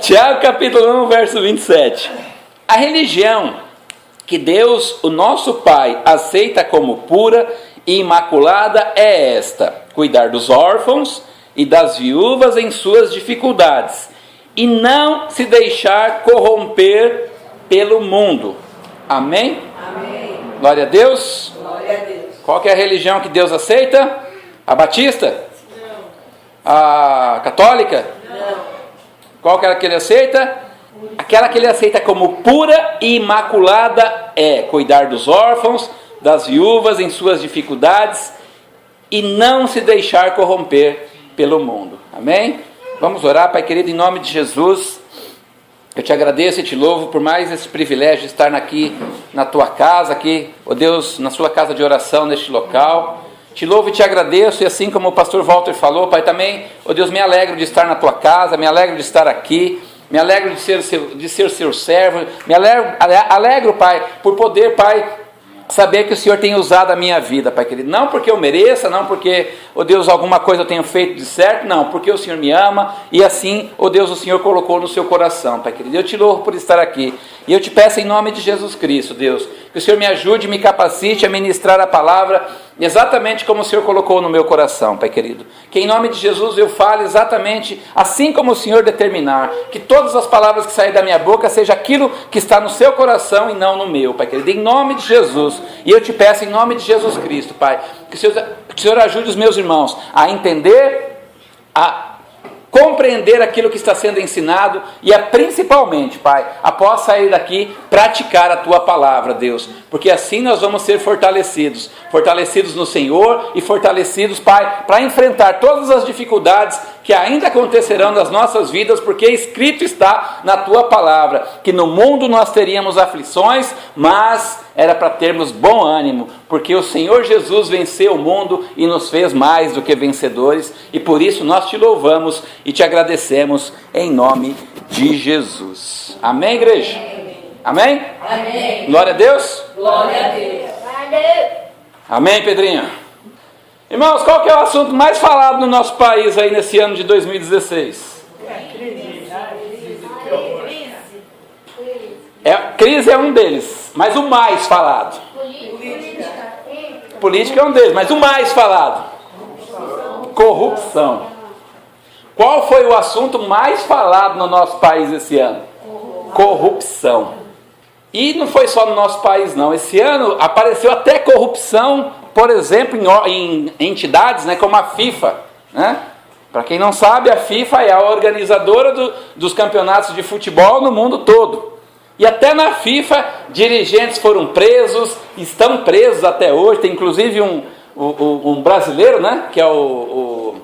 Tiago capítulo 1, verso 27. A religião que Deus, o nosso Pai, aceita como pura e imaculada é esta: cuidar dos órfãos e das viúvas em suas dificuldades, e não se deixar corromper pelo mundo. Amém? Amém. Glória a Deus. Glória a Deus. Qual que é a religião que Deus aceita? A batista? Não. A católica? Não. Qual que é a que ele aceita? Aquela que ele aceita como pura e imaculada é cuidar dos órfãos, das viúvas em suas dificuldades e não se deixar corromper pelo mundo. Amém? Vamos orar, Pai querido, em nome de Jesus. Eu te agradeço e te louvo por mais esse privilégio de estar aqui na tua casa, aqui, ó Deus, na sua casa de oração, neste local. Te louvo e te agradeço, e assim como o pastor Walter falou, Pai, também, ó Deus, me alegro de estar na tua casa, me alegro de estar aqui, me alegro de ser seu servo, me alegro, Pai, por poder, Pai, saber que o Senhor tem usado a minha vida, Pai querido, não porque eu mereça, não porque, ó Deus, alguma coisa eu tenho feito de certo, não, porque o Senhor me ama, e assim, ó Deus, o Senhor colocou no seu coração, Pai querido. Eu te louvo por estar aqui, e eu te peço em nome de Jesus Cristo, Deus, que o Senhor me ajude, me capacite a ministrar a palavra exatamente como o Senhor colocou no meu coração, Pai querido. Que em nome de Jesus eu fale exatamente assim como o Senhor determinar. Que todas as palavras que saírem da minha boca seja aquilo que está no seu coração e não no meu, Pai querido. Em nome de Jesus. E eu te peço em nome de Jesus Cristo, Pai, que o Senhor ajude os meus irmãos a entender, a compreender aquilo que está sendo ensinado e principalmente, Pai, após sair daqui, praticar a Tua palavra, Deus, porque assim nós vamos ser fortalecidos no Senhor e fortalecidos, Pai, para enfrentar todas as dificuldades que ainda acontecerão nas nossas vidas, porque escrito está na Tua palavra, que no mundo nós teríamos aflições, mas era para termos bom ânimo, porque o Senhor Jesus venceu o mundo e nos fez mais do que vencedores, e por isso nós te louvamos e te agradecemos em nome de Jesus. Amém, igreja? Amém? Amém. Glória a Deus? Glória a Deus. Amém, Pedrinho? Irmãos, qual que é o assunto mais falado no nosso país aí nesse ano de 2016? Crise é um deles, mas o mais falado. Política é um deles, mas o mais falado. Corrupção. Qual foi o assunto mais falado no nosso país esse ano? Corrupção. E não foi só no nosso país não. Esse ano apareceu até corrupção, por exemplo, em entidades, né, como a FIFA, né? Para quem não sabe, a FIFA é a organizadora dos campeonatos de futebol no mundo todo. E até na FIFA, dirigentes foram presos, estão presos até hoje. Tem inclusive um brasileiro, né, que é o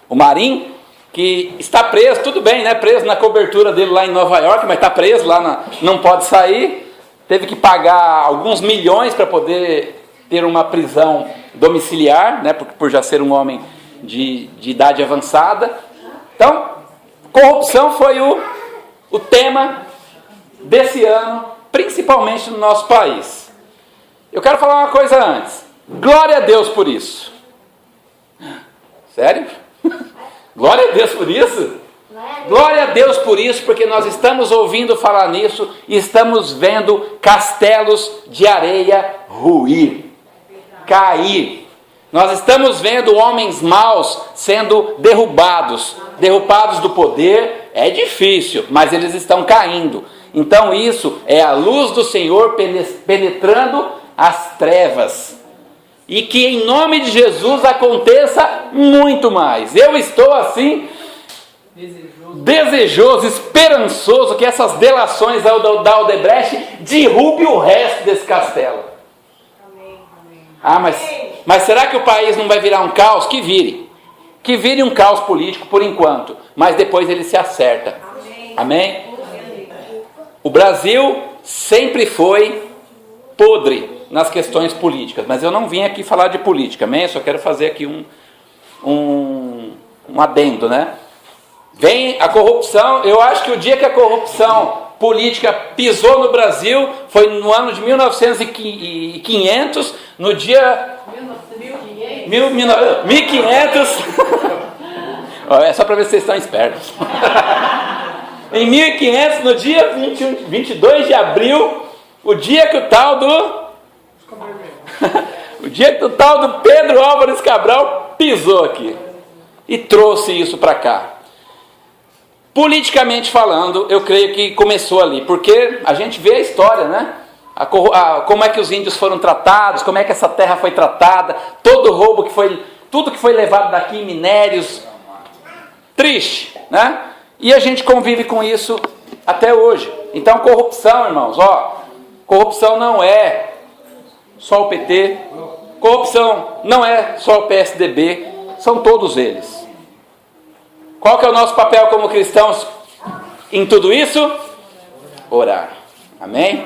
Marinho, que está preso, tudo bem, né, preso na cobertura dele lá em Nova York, mas está preso lá, não pode sair. Teve que pagar alguns milhões para poder ter uma prisão domiciliar, né, por já ser um homem de idade avançada. Então, corrupção foi o tema desse ano, principalmente no nosso país. Eu quero falar uma coisa antes. Glória a Deus por isso. Sério? Glória a Deus por isso? Glória a Deus por isso, porque nós estamos ouvindo falar nisso e estamos vendo castelos de areia ruir, cair. Nós estamos vendo homens maus sendo derrubados do poder. É difícil, mas eles estão caindo. Então isso é a luz do Senhor penetrando as trevas. E que em nome de Jesus aconteça muito mais. Eu estou assim desejoso, esperançoso que essas delações da Odebrecht derrubem o resto desse castelo. Ah, mas será que o país não vai virar um caos? Que vire um caos político por enquanto, mas depois ele se acerta. Amém? O Brasil sempre foi podre nas questões políticas, mas eu não vim aqui falar de política, amém? Eu só quero fazer aqui um adendo, né? Vem a corrupção. Eu acho que o dia que a corrupção política pisou no Brasil foi no ano de 1500, no dia 1500. É só para ver se vocês estão espertos. Em 1500, no dia 22 de abril, o dia que o tal do o dia que o tal do Pedro Álvares Cabral pisou aqui e trouxe isso para cá. Politicamente falando, eu creio que começou ali, porque a gente vê a história, né? Como é que os índios foram tratados, como é que essa terra foi tratada, todo o roubo que foi, tudo que foi levado daqui, minérios, triste, né? E a gente convive com isso até hoje. Então, corrupção, irmãos, corrupção não é só o PT, corrupção não é só o PSDB, são todos eles. Qual que é o nosso papel como cristãos em tudo isso? Orar. Amém?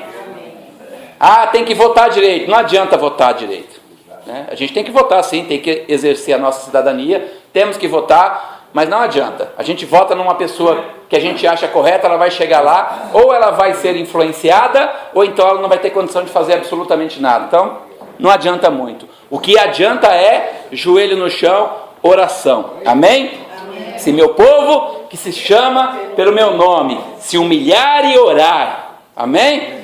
Tem que votar direito. Não adianta votar direito, né? A gente tem que votar sim, tem que exercer a nossa cidadania, temos que votar, mas não adianta. A gente vota numa pessoa que a gente acha correta, ela vai chegar lá, ou ela vai ser influenciada, ou então ela não vai ter condição de fazer absolutamente nada. Então, não adianta muito. O que adianta é joelho no chão, oração. Amém? Se meu povo, que se chama pelo meu nome, se humilhar e orar, amém?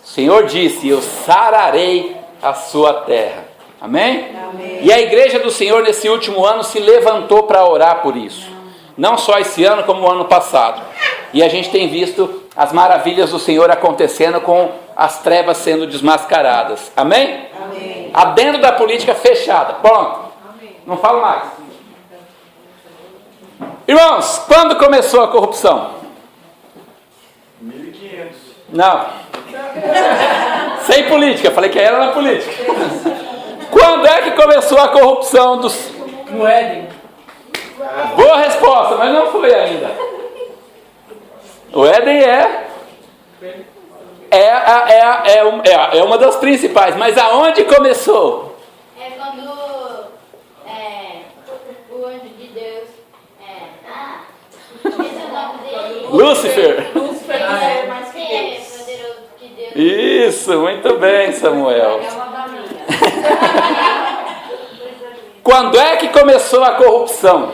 O Senhor disse, eu sararei a sua terra, amém? E a igreja do Senhor nesse último ano se levantou para orar por isso, não só esse ano como o ano passado, e a gente tem visto as maravilhas do Senhor acontecendo com as trevas sendo desmascaradas, amém? Adentro da política fechada, pronto, não falo mais. Irmãos, quando começou a corrupção? 1500. Não. Sem política, falei que era na política. Quando é que começou a corrupção dos... No Éden. Boa resposta, mas não foi ainda. O Éden é uma das principais, mas aonde começou? É quando o anjo de Deus esse é o nome dele. Lúcifer. Lúcifer é mais que É Deus. poderoso que Deus. Isso, muito bem, Samuel. É uma balinha. Quando é que começou a corrupção?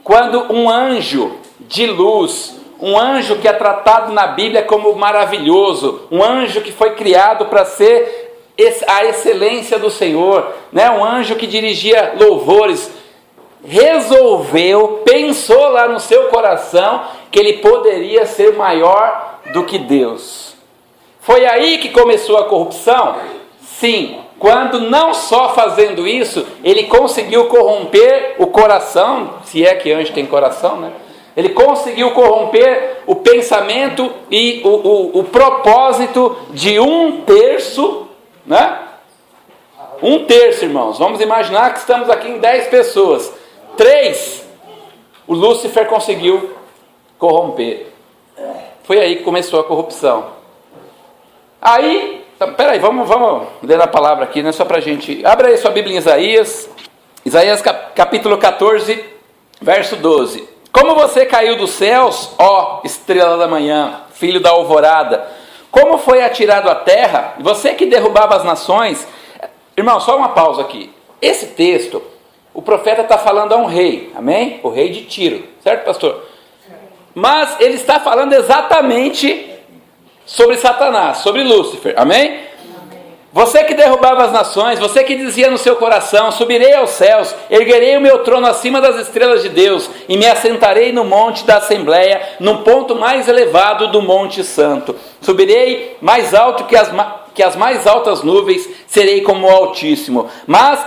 Quando um anjo de luz, um anjo que é tratado na Bíblia como maravilhoso, um anjo que foi criado para ser a excelência do Senhor, né? Um anjo que dirigia louvores, pensou lá no seu coração que ele poderia ser maior do que Deus. Foi aí que começou a corrupção? Sim, quando não só fazendo isso, ele conseguiu corromper o coração, se é que anjo tem coração, né? Ele conseguiu corromper o pensamento e o propósito de 1/3, né? 1/3, irmãos. Vamos imaginar que estamos aqui em 10 pessoas. 3, o Lúcifer conseguiu corromper. Foi aí que começou a corrupção. Aí, peraí, vamos ler a palavra aqui, não é só pra gente... Abre aí sua Bíblia em Isaías. Isaías capítulo 14, verso 12. Como você caiu dos céus, ó estrela da manhã, filho da alvorada, como foi atirado à terra, você que derrubava as nações... Irmão, só uma pausa aqui. Esse texto, o profeta está falando a um rei, amém? O rei de Tiro, certo, pastor? Mas ele está falando exatamente sobre Satanás, sobre Lúcifer, amém? Você que derrubava as nações, você que dizia no seu coração, subirei aos céus, erguerei o meu trono acima das estrelas de Deus, e me assentarei no monte da Assembleia, no ponto mais elevado do Monte Santo. Subirei mais alto que as mais altas nuvens, serei como o Altíssimo. Mas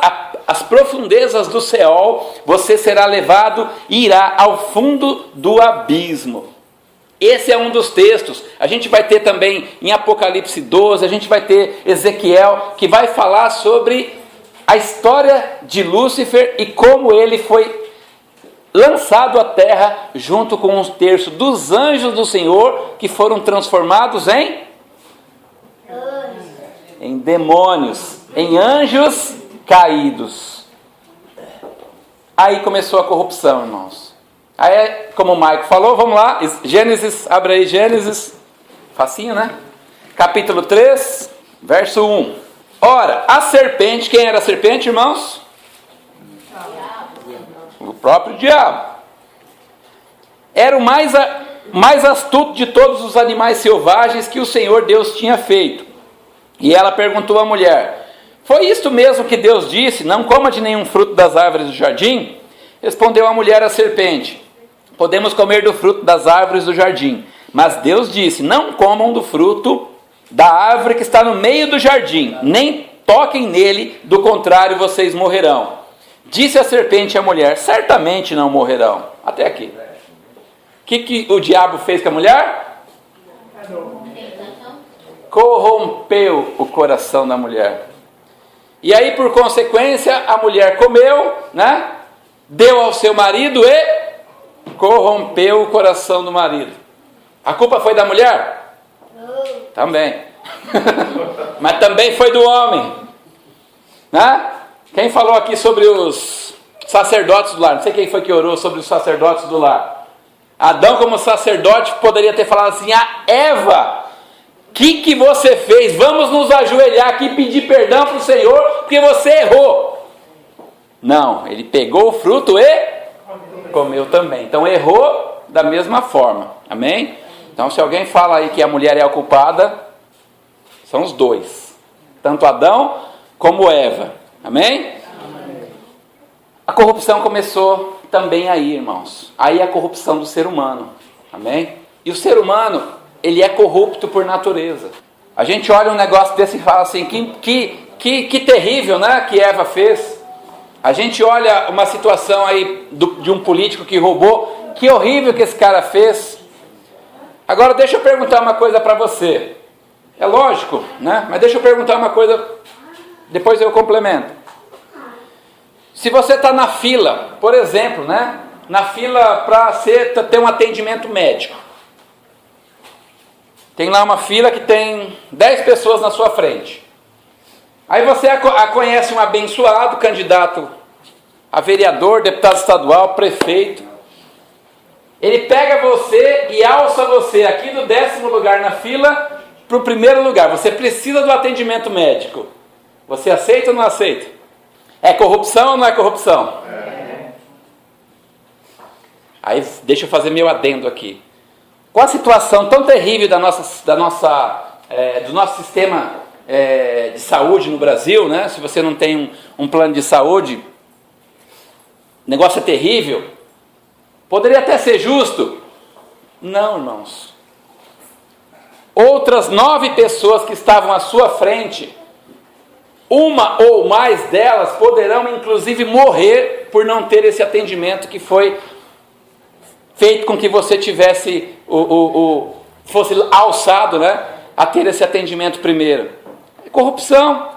as profundezas do Seol, você será levado e irá ao fundo do abismo. Esse é um dos textos. A gente vai ter também em Apocalipse 12, a gente vai ter Ezequiel, que vai falar sobre a história de Lúcifer e como ele foi lançado à terra junto com 1/3 dos anjos do Senhor, que foram transformados em demônios, em anjos caídos. Aí começou a corrupção, irmãos. Aí, como o Maico falou, vamos lá, Gênesis, abre aí Gênesis, facinho, né? Capítulo 3, verso 1. Ora, a serpente, quem era a serpente, irmãos? O próprio diabo. era o mais astuto de todos os animais selvagens que o Senhor Deus tinha feito. E ela perguntou à mulher: foi isto mesmo que Deus disse, não coma de nenhum fruto das árvores do jardim? Respondeu a mulher à serpente: podemos comer do fruto das árvores do jardim, mas Deus disse, não comam do fruto da árvore que está no meio do jardim, nem toquem nele, do contrário vocês morrerão. Disse a serpente à mulher: certamente não morrerão. Até aqui. O que o diabo fez com a mulher? Corrompeu o coração da mulher. E aí, por consequência, a mulher comeu, né? Deu ao seu marido e corrompeu o coração do marido. A culpa foi da mulher? Também. Mas também foi do homem, né? Quem falou aqui sobre os sacerdotes do lar? Não sei quem foi que orou sobre os sacerdotes do lar. Adão, como sacerdote, poderia ter falado assim: Eva, o que você fez? Vamos nos ajoelhar aqui e pedir perdão para o Senhor, porque você errou. Não, ele pegou o fruto e comeu também. Então errou da mesma forma. Amém? Então se alguém fala aí que a mulher é a culpada, são os dois. Tanto Adão como Eva. Amém? A corrupção começou também aí, irmãos. Aí a corrupção do ser humano. Amém? E o ser humano, ele é corrupto por natureza. A gente olha um negócio desse e fala assim: que terrível, né? Que Eva fez. A gente olha uma situação aí de um político que roubou. Que horrível que esse cara fez. Agora deixa eu perguntar uma coisa para você. É lógico, né? Mas deixa eu perguntar uma coisa, depois eu complemento. Se você está na fila, por exemplo, né? Na fila para ter um atendimento médico. Tem lá uma fila que tem 10 pessoas na sua frente. Aí você conhece um abençoado candidato a vereador, deputado estadual, prefeito. Ele pega você e alça você aqui do 10º lugar na fila para o 1º lugar. Você precisa do atendimento médico. Você aceita ou não aceita? É corrupção ou não é corrupção? Aí deixa eu fazer meu adendo aqui. Com a situação tão terrível do nosso sistema de saúde no Brasil, né? Se você não tem um plano de saúde, o negócio é terrível. Poderia até ser justo? Não, irmãos. Outras 9 pessoas que estavam à sua frente, uma ou mais delas poderão inclusive morrer por não ter esse atendimento que foi feito com que você tivesse fosse alçado, né, a ter esse atendimento primeiro. É corrupção.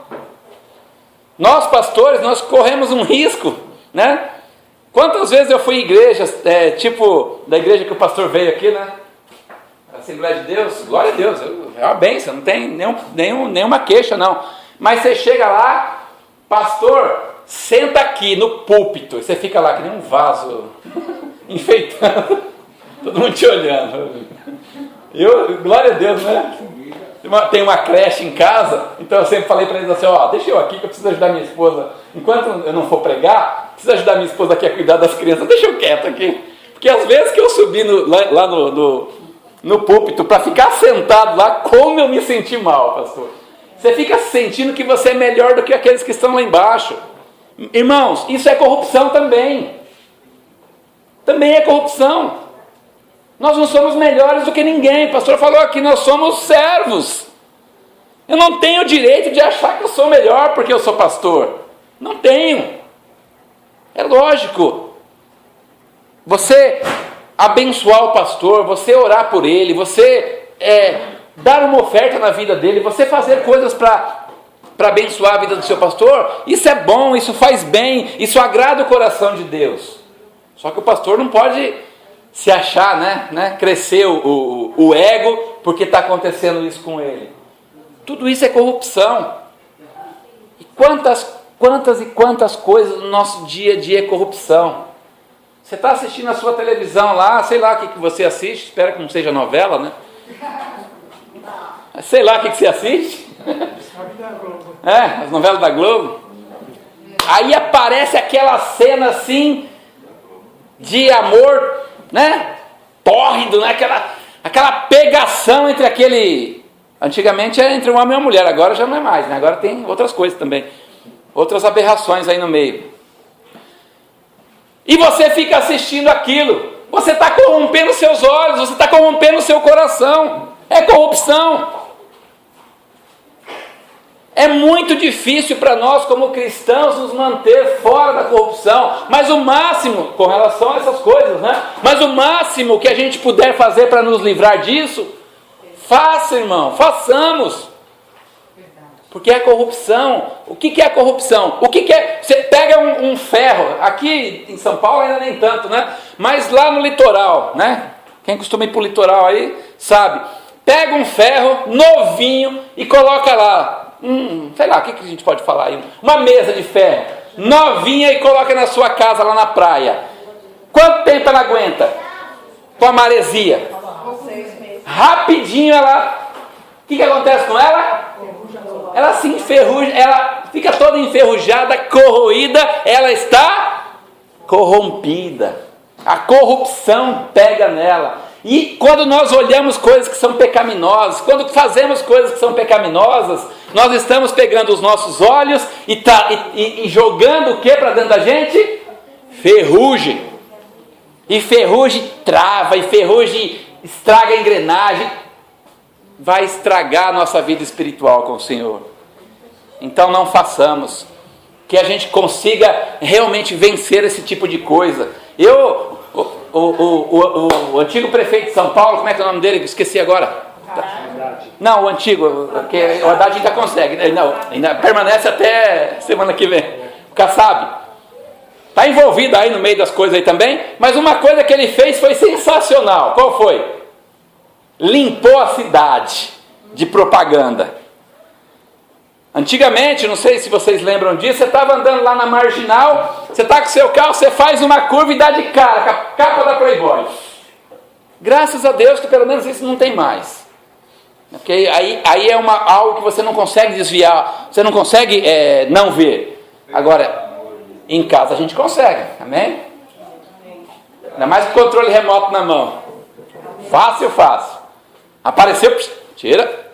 Nós pastores, nós corremos um risco, né? Quantas vezes eu fui em igrejas, tipo da igreja que o pastor veio aqui, né? Assembleia de Deus, glória a Deus, é uma bênção, não tem nenhuma queixa não. Mas você chega lá, pastor, senta aqui no púlpito, e você fica lá que nem um vaso enfeitando, todo mundo te olhando. Glória a Deus, né? Tem uma creche em casa, então eu sempre falei para eles assim: deixa eu aqui que eu preciso ajudar minha esposa. Enquanto eu não for pregar, preciso ajudar minha esposa aqui a cuidar das crianças, deixa eu quieto aqui. Porque às vezes que eu subi lá no púlpito para ficar sentado lá, como eu me senti mal, pastor. Você fica sentindo que você é melhor do que aqueles que estão lá embaixo. Irmãos, isso é corrupção também. Também é corrupção. Nós não somos melhores do que ninguém. O pastor falou aqui, nós somos servos. Eu não tenho o direito de achar que eu sou melhor porque eu sou pastor. Não tenho. É lógico. Você abençoar o pastor, você orar por ele, você dar uma oferta na vida dele, você fazer coisas para abençoar a vida do seu pastor, isso é bom, isso faz bem, isso agrada o coração de Deus. Só que o pastor não pode se achar, né, crescer o ego porque está acontecendo isso com ele. Tudo isso é corrupção. E quantas coisas no nosso dia a dia é corrupção. Você está assistindo a sua televisão lá, sei lá o que você assiste, espero que não seja novela, né? Sei lá o que você assiste. As novelas da Globo. Aí aparece aquela cena assim, de amor, né? tórrido, né? Aquela pegação entre aquele... Antigamente era entre um homem e uma mulher, agora já não é mais, né? Agora tem outras coisas também. Outras aberrações aí no meio. E você fica assistindo aquilo. Você está corrompendo seus olhos, você está corrompendo o seu coração. É corrupção. É muito difícil para nós, como cristãos, nos manter fora da corrupção. Mas o máximo, com relação a essas coisas, né? Mas o máximo que a gente puder fazer para nos livrar disso, faça, irmão, façamos. Porque é corrupção. O que é a corrupção? O que é? Você pega um ferro, aqui em São Paulo ainda nem tanto, né? Mas lá no litoral, né? Quem costuma ir para o litoral aí, sabe. Pega um ferro novinho e coloca lá. Sei lá, o que a gente pode falar aí? Uma mesa de ferro novinha e coloca na sua casa lá na praia. Quanto tempo ela aguenta? Com a maresia? Rapidinho ela... O que acontece com ela? Ela se enferruja, ela fica toda enferrujada, corroída, ela está corrompida. A corrupção pega nela. E quando nós olhamos coisas que são pecaminosas, quando fazemos coisas que são pecaminosas, nós estamos pegando os nossos olhos e jogando o que para dentro da gente? Ferrugem. E ferrugem trava, e ferrugem estraga a engrenagem. Vai estragar a nossa vida espiritual com o Senhor. Então não façamos. Que a gente consiga realmente vencer esse tipo de coisa. O antigo prefeito de São Paulo, como é que é o nome dele? Esqueci agora. Não, o antigo, porque o Haddad ainda consegue. Não, ainda permanece até semana que vem. O Kassab está envolvido aí no meio das coisas aí também. Mas uma coisa que ele fez foi sensacional. Qual foi? Limpou a cidade de propaganda. Antigamente, não sei se vocês lembram disso, você estava andando lá na Marginal, você está com seu carro, você faz uma curva e dá de cara com a capa da Playboy. Graças a Deus que pelo menos isso não tem mais. Okay? Aí é algo que você não consegue desviar, você não consegue não ver. Agora, em casa a gente consegue, amém? Ainda mais com o controle remoto na mão. Fácil. Apareceu, tira.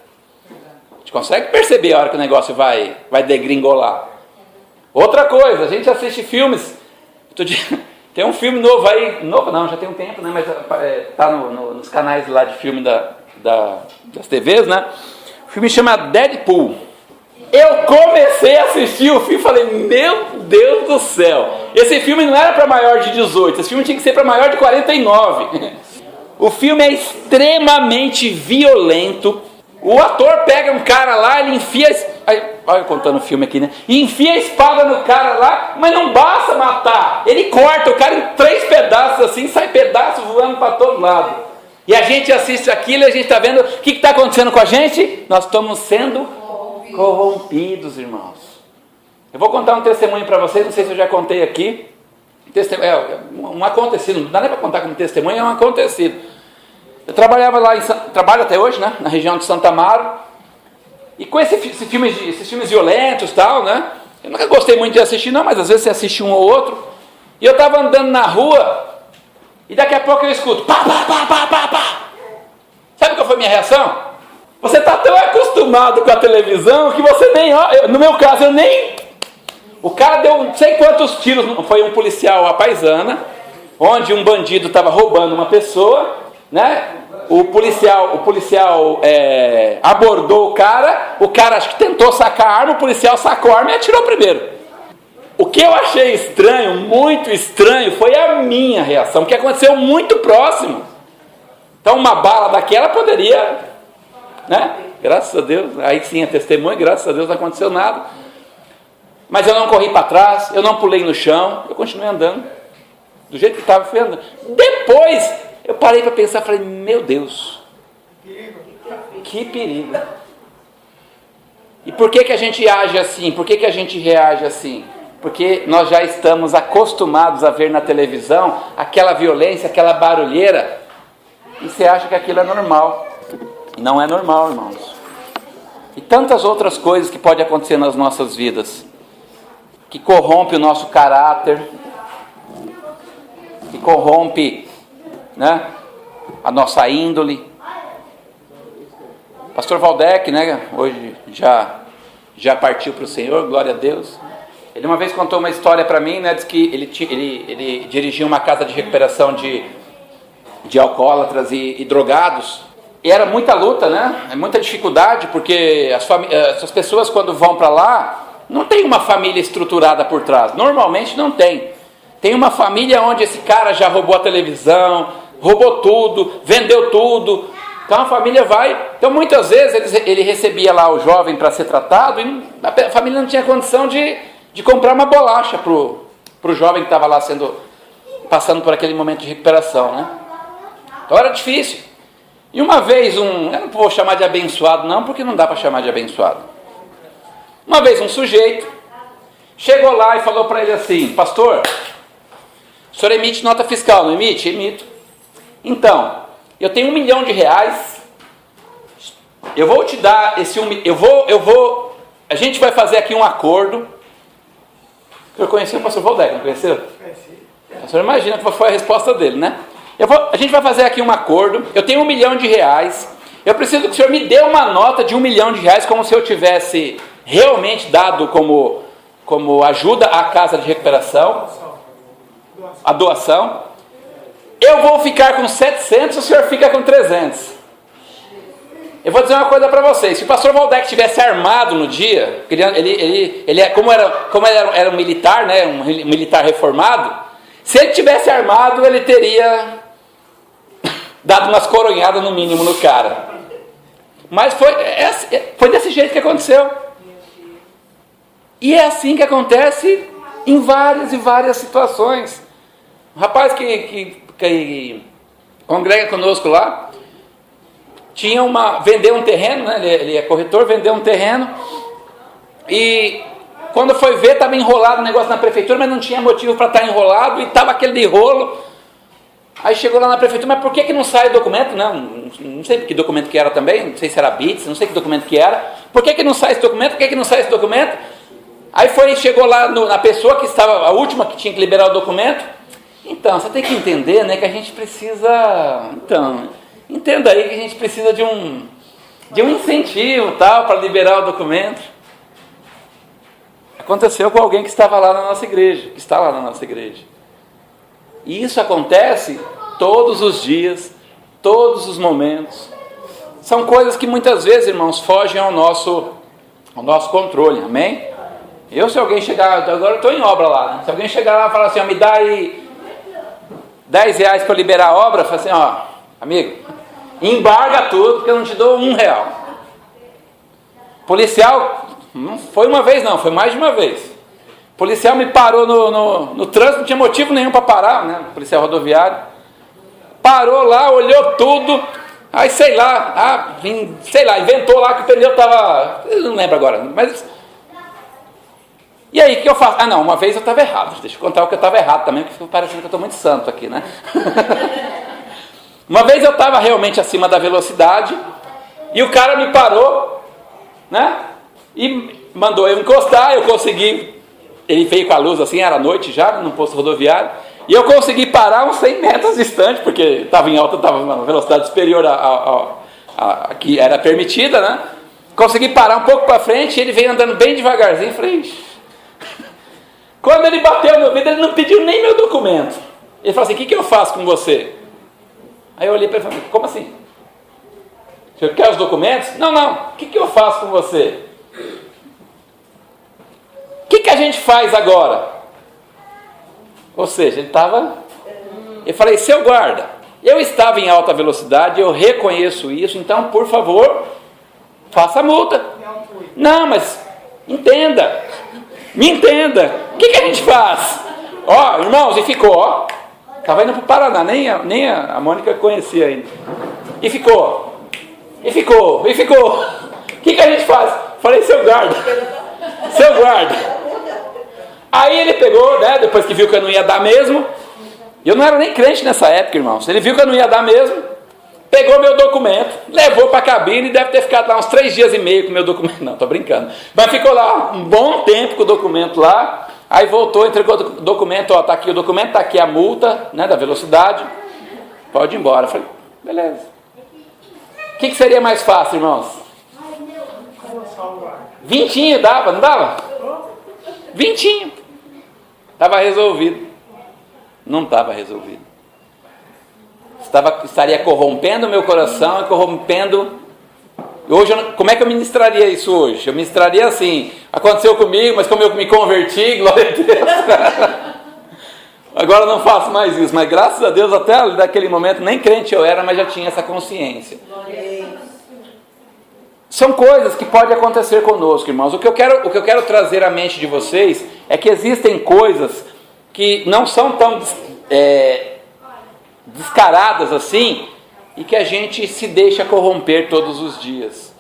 A gente consegue perceber a hora que o negócio vai degringolar. Outra coisa, a gente assiste filmes. Tem um filme novo aí, novo não, já tem um tempo, né? Mas está nos canais lá de filme das TVs, né? O filme chama Deadpool. Eu comecei a assistir o filme e falei, meu Deus do céu, esse filme não era para maior de 18, esse filme tinha que ser para maior de 49. O filme é extremamente violento. O ator pega um cara lá, ele enfia... Olha eu contando o filme aqui, né? E enfia a espada no cara lá, mas não basta matar. Ele corta o cara em 3 pedaços assim, sai pedaço voando para todo lado. E a gente assiste aquilo e a gente está vendo o que está acontecendo com a gente? Nós estamos sendo corrompidos, irmãos. Eu vou contar um testemunho para vocês, não sei se eu já contei aqui. Um acontecido, não dá nem para contar como testemunho, é um acontecido. Eu trabalhava lá, trabalho até hoje, né, na região de Santa Amaro, e com esses filmes violentos e tal, né, eu nunca gostei muito de assistir não, mas às vezes você assiste um ou outro, e eu estava andando na rua, e daqui a pouco eu escuto, pá. Sabe qual foi a minha reação? Você está tão acostumado com a televisão, que você nem, no meu caso, eu nem... O cara deu não sei quantos tiros, foi um policial à paisana, onde um bandido estava roubando uma pessoa, né? O policial abordou o cara acho que tentou sacar a arma, o policial sacou a arma e atirou primeiro. O que eu achei estranho, muito estranho, foi a minha reação, porque aconteceu muito próximo. Então uma bala daquela poderia, né? Graças a Deus, aí sim é testemunho, graças a Deus não aconteceu nada. Mas eu não corri para trás, eu não pulei no chão, eu continuei andando, do jeito que estava, fui andando. Depois, eu parei para pensar, falei, meu Deus, que perigo. E por que a gente age assim? Por que a gente reage assim? Porque nós já estamos acostumados a ver na televisão aquela violência, aquela barulheira, e você acha que aquilo é normal. Não é normal, irmãos. E tantas outras coisas que podem acontecer nas nossas vidas, que corrompe o nosso caráter, que corrompe, né, a nossa índole. Pastor Valdec, né, hoje já partiu para o Senhor, glória a Deus. Ele uma vez contou uma história para mim, né, diz que ele dirigia uma casa de recuperação de alcoólatras e drogados. E era muita luta, né, muita dificuldade, porque as pessoas quando vão para lá, não tem uma família estruturada por trás. Normalmente não tem. Tem uma família onde esse cara já roubou a televisão, roubou tudo, vendeu tudo. Então a família vai... Então muitas vezes ele recebia lá o jovem para ser tratado e a família não tinha condição de comprar uma bolacha para o jovem que estava lá passando por aquele momento de recuperação, né? Então era difícil. E uma vez eu não vou chamar de abençoado não, porque não dá para chamar de abençoado. Uma vez um sujeito chegou lá e falou para ele assim: pastor, o senhor emite nota fiscal, não emite? Emito. Então, eu tenho R$1 milhão, eu vou te dar esse a gente vai fazer aqui um acordo. Eu conheci o pastor Valdec, não conheceu? Conheci. O senhor imagina que foi a resposta dele, né? A gente vai fazer aqui um acordo, eu tenho R$1 milhão, eu preciso que o senhor me dê uma nota de R$1 milhão, como se eu tivesse realmente dado como ajuda à casa de recuperação, a doação. Eu vou ficar com 700, o senhor fica com 300. Eu vou dizer uma coisa para vocês: se o pastor Valdec tivesse armado no dia, como era um militar, né, um militar reformado, se ele tivesse armado, ele teria dado umas coronhadas no mínimo no cara. Mas foi desse jeito que aconteceu. E é assim que acontece em várias e várias situações. Um rapaz que congrega conosco lá, vendeu um terreno, né? Ele é corretor, vendeu um terreno, e quando foi ver, estava enrolado o negócio na prefeitura, mas não tinha motivo para estar enrolado, e estava aquele rolo. Aí chegou lá na prefeitura: mas por que não sai o documento? Não sei que documento que era também, não sei se era BITS, não sei que documento que era. Por que não sai esse documento? Por que não sai esse documento? Aí chegou lá na pessoa que estava, a última que tinha que liberar o documento. Então, você tem que entender, né, que a gente precisa... Então, entenda aí que a gente precisa de um incentivo, tal, para liberar o documento. Aconteceu com alguém que estava lá na nossa igreja, que está lá na nossa igreja. E isso acontece todos os dias, todos os momentos. São coisas que muitas vezes, irmãos, fogem ao nosso controle, amém? Se alguém chegar, agora eu estou em obra lá, né? Se alguém chegar lá e falar assim: me dá aí R$10 para liberar a obra, fala assim: amigo, embarga tudo, porque eu não te dou R$1. Policial, não foi uma vez não, foi mais de uma vez. Policial me parou no trânsito, não tinha motivo nenhum para parar, né? Policial rodoviário. Parou lá, olhou tudo, aí inventou lá que o pneu estava... Eu não lembro agora, mas... E aí, o que eu faço? Uma vez eu estava errado. Deixa eu contar o que eu estava errado também, porque parece que eu estou muito santo aqui, né? Uma vez eu estava realmente acima da velocidade, e o cara me parou, né? E mandou eu encostar, eu consegui... Ele veio com a luz assim, era noite já, no posto rodoviário, e eu consegui parar uns 100 metros distante, porque estava em alta, estava uma velocidade superior a que era permitida, né? Consegui parar um pouco para frente, e ele veio andando bem devagarzinho. Falei: ixi. Quando ele bateu no vidro, ele não pediu nem meu documento. Ele falou assim: o que eu faço com você? Aí eu olhei para ele e falei: como assim? Você quer os documentos? Não. O que eu faço com você? O que a gente faz agora? Ou seja, ele estava... Eu falei: seu guarda, eu estava em alta velocidade, eu reconheço isso, então, por favor, faça a multa. Não, mas entenda, me entenda. O que a gente faz? Irmãos, e ficou, estava indo para o Paraná, nem a Mônica conhecia ainda. E ficou. O que a gente faz? Falei: seu guarda. Aí ele pegou, né, depois que viu que eu não ia dar mesmo, e eu não era nem crente nessa época, irmãos, ele viu que eu não ia dar mesmo, pegou meu documento, levou para a cabine, e deve ter ficado lá uns 3 dias e meio com o meu documento. Não, estou brincando, mas ficou lá um bom tempo com o documento lá. Aí voltou, entregou o documento: está aqui o documento, está aqui a multa, né, da velocidade, pode ir embora. Eu falei: Beleza. O que seria mais fácil, irmãos? 20 dava, não dava? 20. Estava resolvido. Não estava resolvido. Estaria corrompendo o meu coração e corrompendo. Hoje, como é que eu ministraria isso hoje? Eu ministraria assim: aconteceu comigo, mas como eu me converti, glória a Deus. Agora eu não faço mais isso, mas graças a Deus, até daquele momento, nem crente eu era, mas já tinha essa consciência. São coisas que podem acontecer conosco, irmãos. O que eu quero trazer à mente de vocês é que existem coisas que não são tão descaradas assim, e que a gente se deixa corromper todos os dias.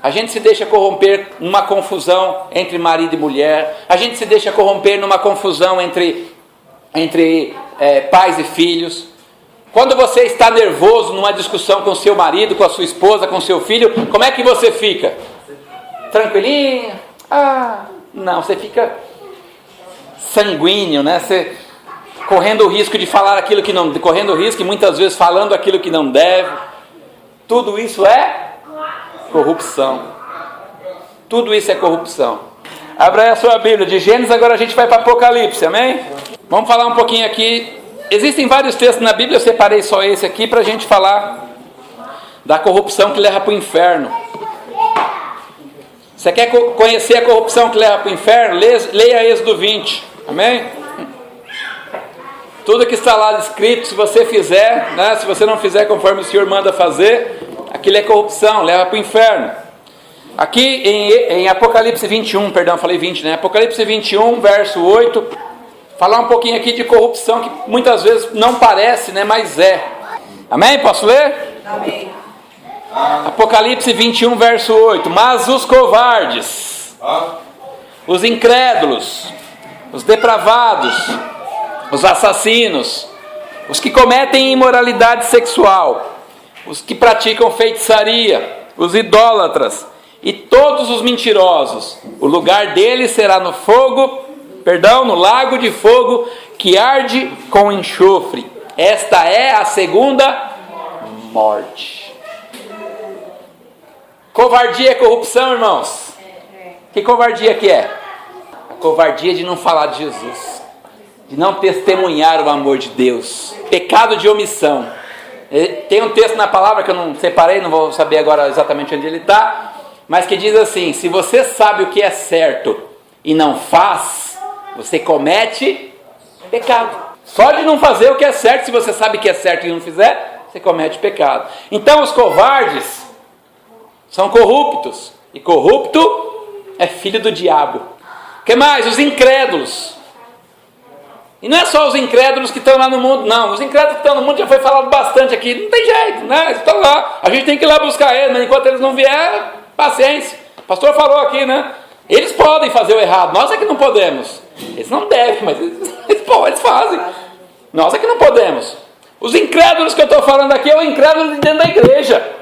A gente se deixa corromper numa confusão entre marido e mulher. A gente se deixa corromper numa confusão entre pais e filhos. Quando você está nervoso numa discussão com seu marido, com a sua esposa, com seu filho, como é que você fica? Tranquilinho? Não, você fica sanguíneo, né? Você correndo o risco de falar aquilo que não, correndo o risco e muitas vezes falando aquilo que não deve. Tudo isso é corrupção. Tudo isso é corrupção. Abra aí a sua Bíblia de Gênesis, agora a gente vai para Apocalipse, amém? Vamos falar um pouquinho aqui. Existem vários textos na Bíblia, eu separei só esse aqui para a gente falar da corrupção que leva para o inferno. Você quer conhecer a corrupção que leva para o inferno? Leia Êxodo 20, amém? Tudo que está lá escrito, se você fizer, né, se você não fizer conforme o Senhor manda fazer, aquilo é corrupção, leva para o inferno. Aqui em Apocalipse 21, perdão, falei 20, né? Apocalipse 21, verso 8, falar um pouquinho aqui de corrupção que muitas vezes não parece, né, mas é. Amém? Posso ler? Amém. Apocalipse 21, verso 8. Mas os covardes, os incrédulos, os depravados, os assassinos, os que cometem imoralidade sexual, os que praticam feitiçaria, os idólatras e todos os mentirosos, o lugar deles será no lago de fogo que arde com enxofre. Esta é a segunda morte. Covardia é corrupção, irmãos? Que covardia que é? A covardia de não falar de Jesus, de não testemunhar o amor de Deus. Pecado de omissão. Tem um texto na palavra que eu não separei, não vou saber agora exatamente onde ele está, mas que diz assim: se você sabe o que é certo e não faz, você comete pecado. Só de não fazer o que é certo, se você sabe que é certo e não fizer, você comete pecado. Então os covardes são corruptos, e corrupto é filho do diabo. O que mais? Os incrédulos. E não é só os incrédulos que estão lá no mundo, não. Os incrédulos que estão no mundo já foi falado bastante aqui. Não tem jeito, né? Eles estão lá. A gente tem que ir lá buscar eles, mas enquanto eles não vierem, paciência. O pastor falou aqui, né? Eles podem fazer o errado, nós é que não podemos. Eles não devem, mas eles fazem. Nós é que não podemos. Os incrédulos que eu estou falando aqui é o incrédulo de dentro da igreja.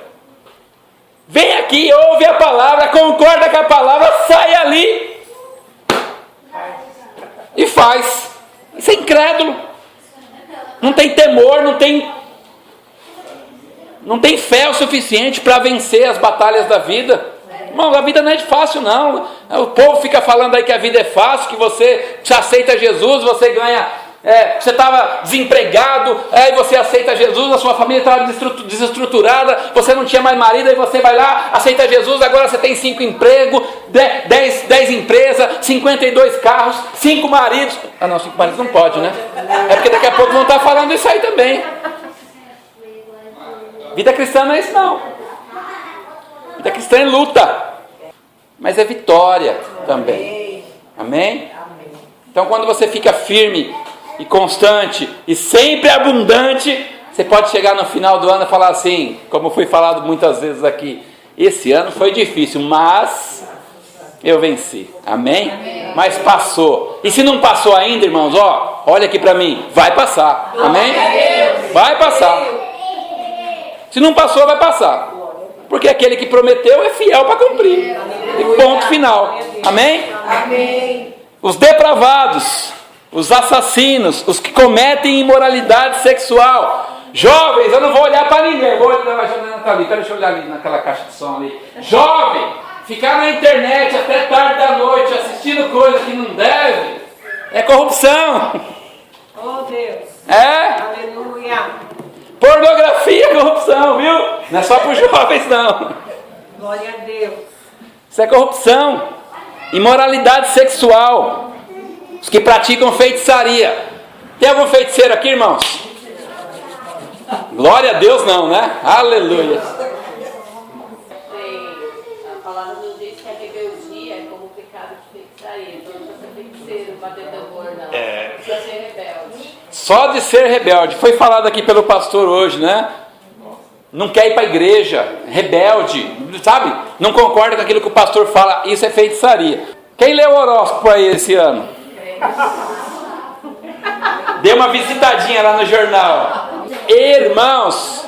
Vem aqui, ouve a palavra, concorda com a palavra, sai ali e faz. Isso é incrédulo. Não tem temor, não tem fé o suficiente para vencer as batalhas da vida. Irmão, a vida não é fácil, não. O povo fica falando aí que a vida é fácil, que você aceita Jesus, você ganha... você estava desempregado, aí você aceita Jesus, a sua família estava desestruturada, você não tinha mais marido, aí você vai lá, aceita Jesus, agora você tem 5 empregos, 10 empresas, 52 carros, 5 maridos. Não, 5 maridos não pode, né? É porque daqui a pouco vão estar falando isso aí também. Vida cristã não é isso, não. Vida cristã é luta, mas é vitória também. Amém? Então quando você fica firme e constante e sempre abundante, você pode chegar no final do ano e falar assim, como foi falado muitas vezes aqui: esse ano foi difícil, mas eu venci. Amém? Amém. Mas passou. E se não passou ainda, irmãos, olha aqui para mim, vai passar. Amém? Vai passar. Se não passou, vai passar. Porque aquele que prometeu é fiel para cumprir. E ponto final. Amém? Amém. Os depravados, os assassinos, os que cometem imoralidade sexual, Jovens, eu não vou olhar para ninguém. Vou olhar, deixa eu olhar ali naquela caixa de som ali. Jovem, ficar na internet até tarde da noite assistindo coisa que não deve é corrupção. Oh Deus. É? Aleluia. Pornografia é corrupção, viu? Não é só para os jovens, não. Glória a Deus. Isso é corrupção. Imoralidade sexual. Os que praticam feitiçaria. Tem algum feiticeiro aqui, irmãos? Glória a Deus não, né? Aleluia. A palavra nos diz que a rebeldia é como o pecado de feitiçaria. Então não precisa ser feiticeiro, bater tambor, não. Precisa ser rebelde. Só de ser rebelde. Foi falado aqui pelo pastor hoje, né? Não quer ir para a igreja, rebelde, sabe? Não concorda com aquilo que o pastor fala. Isso é feitiçaria. Quem leu o horóscopo aí esse ano? Dê uma visitadinha lá no jornal. Irmãos,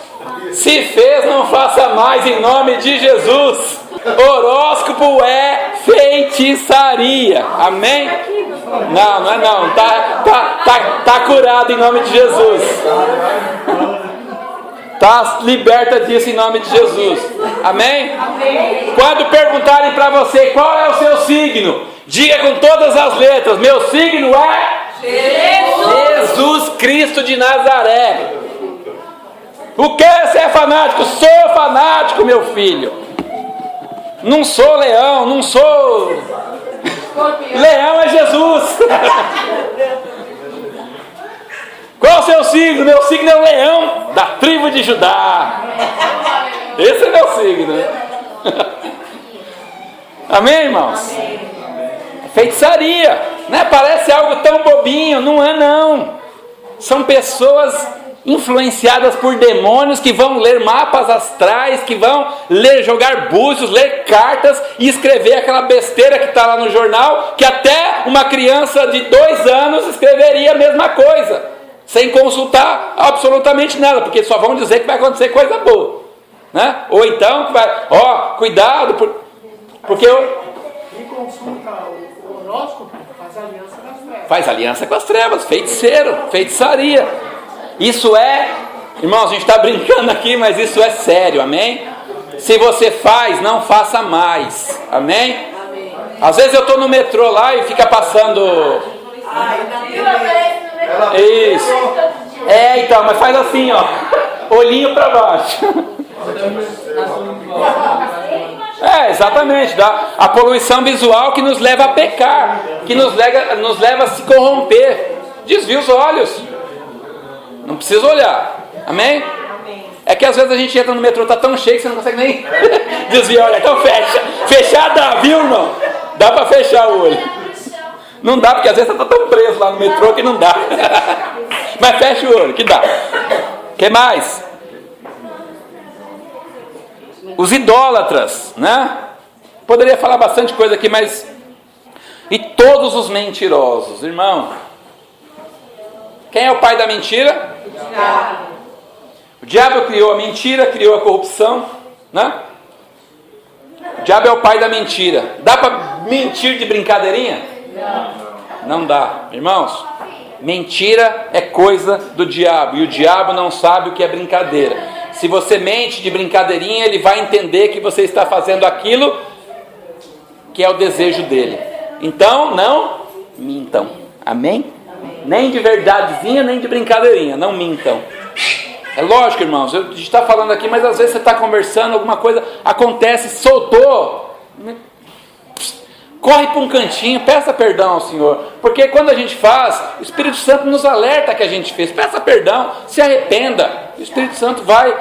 se fez, não faça mais em nome de Jesus. Horóscopo é feitiçaria. Amém? Não, não é não. Tá curado em nome de Jesus. Tá liberta disso em nome de Jesus. Amém? Amém. Quando perguntarem para você qual é o seu signo, diga com todas as letras: meu signo é Jesus Cristo de Nazaré. O que? Você é fanático? Sou fanático, meu filho. Não sou leão, não sou. Leão é Jesus. Qual é o seu signo? Meu signo é o leão da tribo de Judá. Esse é meu signo. Amém, irmãos? Feitiçaria, né? Parece algo tão bobinho, não é não. São pessoas influenciadas por demônios que vão ler mapas astrais, que vão jogar búzios, ler cartas e escrever aquela besteira que está lá no jornal, que até uma criança de 2 anos escreveria a mesma coisa, sem consultar absolutamente nada, porque só vão dizer que vai acontecer coisa boa, né? Ou então que vai, cuidado, porque Quem consulta o horóscopo faz aliança com as trevas. faz aliança com as trevas, feiticeiro, feitiçaria. Isso é, irmãos, a gente está brincando aqui, mas isso é sério, amém? Se você faz, não faça mais, amém? Às vezes eu estou no metrô lá e fica passando. Isso. Então, mas faz assim, ó, olhinho para baixo. Exatamente, a poluição visual que nos leva a pecar, que nos leva a se corromper. Desvia os olhos. Não precisa olhar. Amém? É que às vezes a gente entra no metrô, tá tão cheio que você não consegue nem desviar. Olha, então fecha. Fechar dá, viu, irmão? Dá para fechar o olho. Não dá, porque às vezes você tá tão preso lá no metrô que não dá. Mas fecha o olho, que dá. O que mais? Os idólatras, né? Poderia falar bastante coisa aqui, mas... E todos os mentirosos, irmão. Quem é o pai da mentira? O diabo criou a mentira, criou a corrupção, né? O diabo é o pai da mentira. Dá para mentir de brincadeirinha? Não dá, irmãos. Mentira é coisa do diabo, e o diabo não sabe o que é brincadeira. Se você mente de brincadeirinha, ele vai entender que você está fazendo aquilo que é o desejo dele. Então, não mintam. Amém? Nem de verdadezinha, nem de brincadeirinha. Não mintam. É lógico, irmãos, a gente está falando aqui, mas às vezes você está conversando, alguma coisa acontece, soltou. Corre para um cantinho, peça perdão ao Senhor. Porque quando a gente faz, o Espírito Santo nos alerta que a gente fez. Peça perdão, se arrependa. O Espírito Santo vai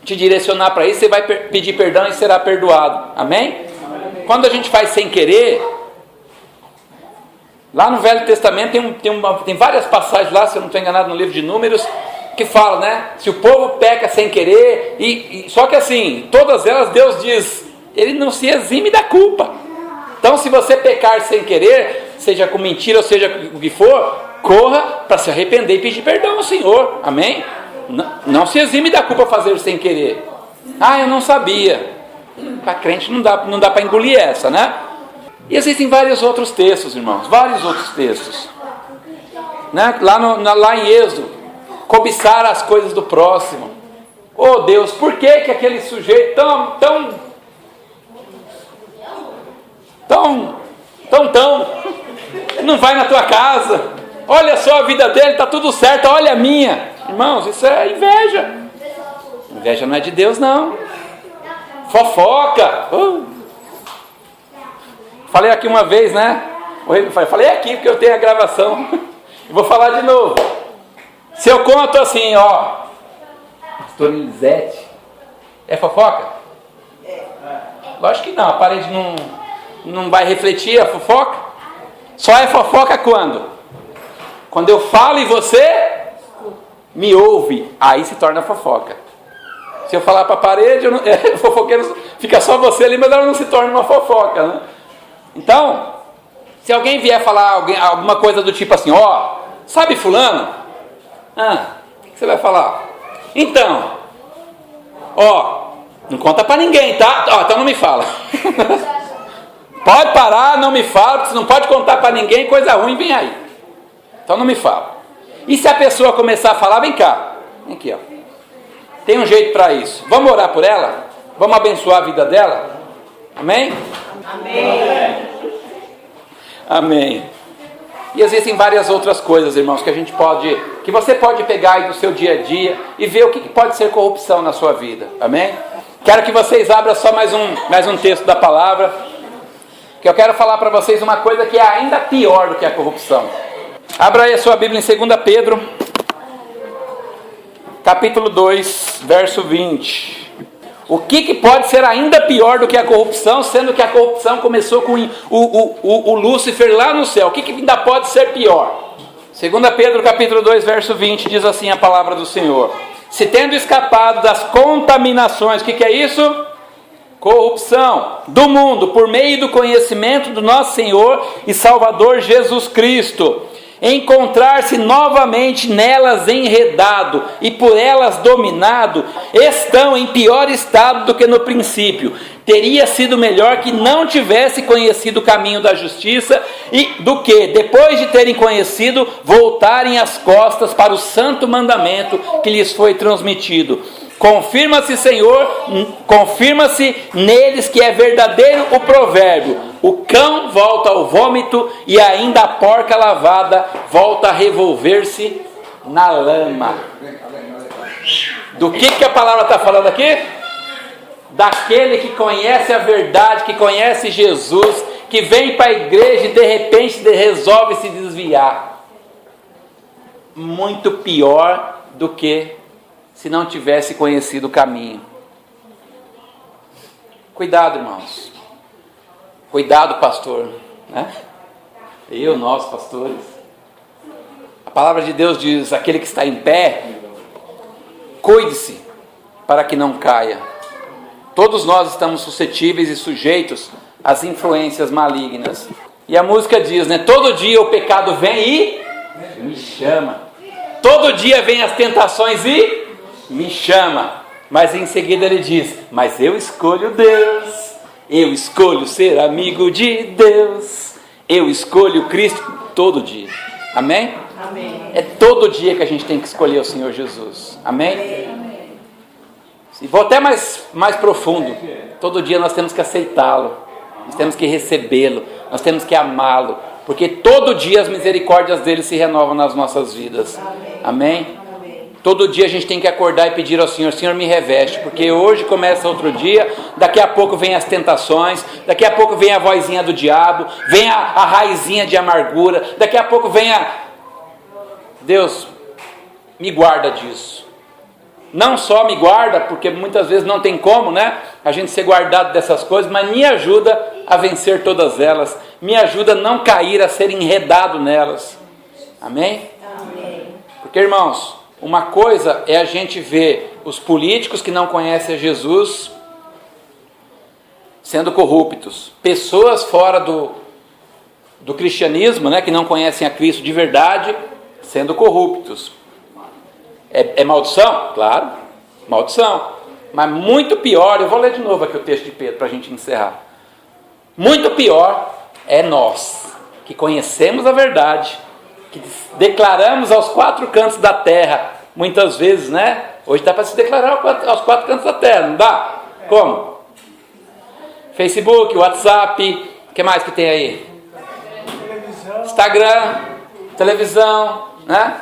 te direcionar para isso, você vai pedir perdão e será perdoado. Amém? Quando a gente faz sem querer, lá no Velho Testamento tem várias passagens lá, se eu não estou enganado, no livro de Números, que fala, né? Se o povo peca sem querer, só que assim, todas elas Deus diz, ele não se exime da culpa. Então se você pecar sem querer, seja com mentira ou seja o que for, corra para se arrepender e pedir perdão ao Senhor. Amém? Não se exime da culpa fazer sem querer. Eu não sabia. Para crente não dá para engolir essa, né? E existem vários outros textos, irmãos, vários outros textos, né? Lá em Êxodo, cobiçar as coisas do próximo. Oh Deus, por que aquele sujeito tão não vai na tua casa? Olha só a vida dele, está tudo certo, olha a minha. Irmãos, isso é inveja. Inveja não é de Deus, não. Fofoca. Falei aqui uma vez, né? Falei aqui porque eu tenho a gravação. Vou falar de novo. Se eu conto assim, pastor Elisete, é fofoca? Lógico que não, a parede não vai refletir a fofoca. Só é fofoca quando? Quando eu falo e você me ouve, aí se torna fofoca. Se eu falar para a parede, fofoqueiro, fica só você ali, mas ela não se torna uma fofoca, né? Então, se alguém vier falar alguma coisa do tipo assim, sabe fulano? O que você vai falar? Então, não conta para ninguém, tá? Então não me fala. Pode parar, não me fala, porque você não pode contar para ninguém, coisa ruim vem aí. Então não me fala. E se a pessoa começar a falar, vem cá. Vem aqui, Tem um jeito para isso. Vamos orar por ela? Vamos abençoar a vida dela? Amém? Amém. Amém. E existem várias outras coisas, irmãos, que você pode pegar aí do seu dia a dia e ver o que pode ser corrupção na sua vida. Amém? Quero que vocês abram só mais um texto da palavra, que eu quero falar para vocês uma coisa que é ainda pior do que a corrupção. Abra aí a sua Bíblia em 2 Pedro, capítulo 2, verso 20. O que pode ser ainda pior do que a corrupção, sendo que a corrupção começou com o Lúcifer lá no céu? O que ainda pode ser pior? 2 Pedro capítulo 2, verso 20, diz assim a palavra do Senhor: se tendo escapado das contaminações, o que é isso? Corrupção do mundo, por meio do conhecimento do nosso Senhor e Salvador Jesus Cristo, encontrar-se novamente nelas enredado e por elas dominado, estão em pior estado do que no princípio. Teria sido melhor que não tivesse conhecido o caminho da justiça e do que, depois de terem conhecido, voltarem as costas para o santo mandamento que lhes foi transmitido. Confirma-se, Senhor, confirma-se neles que é verdadeiro o provérbio: o cão volta ao vômito e ainda a porca lavada volta a revolver-se na lama. Do que a palavra está falando aqui? Daquele que conhece a verdade, que conhece Jesus, que vem para a igreja e de repente resolve se desviar. Muito pior do que se não tivesse conhecido o caminho. Cuidado, irmãos. Cuidado, pastor, né? Nós pastores. A palavra de Deus diz: aquele que está em pé, cuide-se para que não caia. Todos nós estamos suscetíveis e sujeitos às influências malignas. E a música diz, né? Todo dia o pecado vem e me chama. Todo dia vem as tentações e me chama. Mas em seguida ele diz: mas eu escolho Deus. Eu escolho ser amigo de Deus. Eu escolho Cristo todo dia. Amém? Amém. É todo dia que a gente tem que escolher o Senhor Jesus. Amém? Amém. E vou até mais profundo. Todo dia nós temos que aceitá-lo. Nós temos que recebê-lo. Nós temos que amá-lo. Porque todo dia as misericórdias dele se renovam nas nossas vidas. Amém? Todo dia a gente tem que acordar e pedir ao Senhor: Senhor, me reveste, porque hoje começa outro dia, daqui a pouco vem as tentações, daqui a pouco vem a vozinha do diabo, vem a raizinha de amargura, daqui a pouco vem Deus, me guarda disso. Não só me guarda, porque muitas vezes não tem como, né? A gente ser guardado dessas coisas, mas me ajuda a vencer todas elas, me ajuda a não cair, a ser enredado nelas. Amém? Amém. Porque, irmãos, uma coisa é a gente ver os políticos que não conhecem a Jesus sendo corruptos, pessoas fora do cristianismo, né, que não conhecem a Cristo de verdade, sendo corruptos. É maldição? Claro, maldição. Mas muito pior, eu vou ler de novo aqui o texto de Pedro para a gente encerrar. Muito pior é nós, que conhecemos a verdade, que declaramos aos quatro cantos da terra muitas vezes, né? Hoje dá para se declarar aos 4 cantos da terra, não dá? Como? Facebook, WhatsApp, o que mais que tem aí? Instagram, televisão, né?